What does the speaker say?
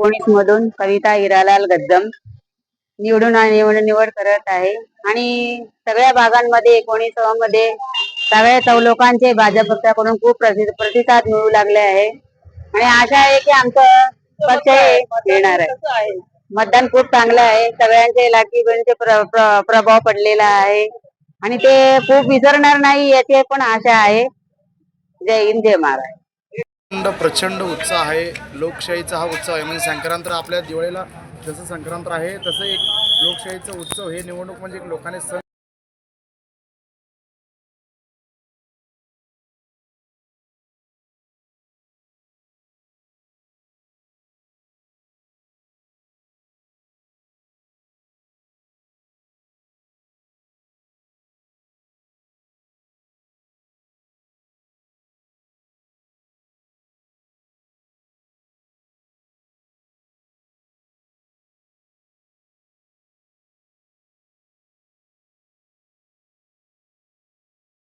19 मधून कविता हिरालाल गद्दम निवड करत आहे आणि सगळ्या भागांमध्ये 19 मध्ये सगळ्या लोकांचे भाजप पक्षाकडून खूप प्रतिसाद मिळू लागले आहे आणि आशा आहे की आमचं पक्ष येणार आहे. मतदान खूप चांगलं आहे. सगळ्यांचे लाडकी बहिणीचे प्रभाव पडलेला आहे आणि ते खूप विसरणार नाही याची पण आशा आहे. जय हिंद, जय महाराष्ट्र. प्रचंड उत्साह आहे. लोकशाहीचा हा उत्सव आहे. म्हणजे संक्रांत आपल्या दिवाळीला जसं संक्रांत आहे तसं एक लोकशाहीचा उत्सव हे निवडणूक म्हणजे एक लोकांनी सण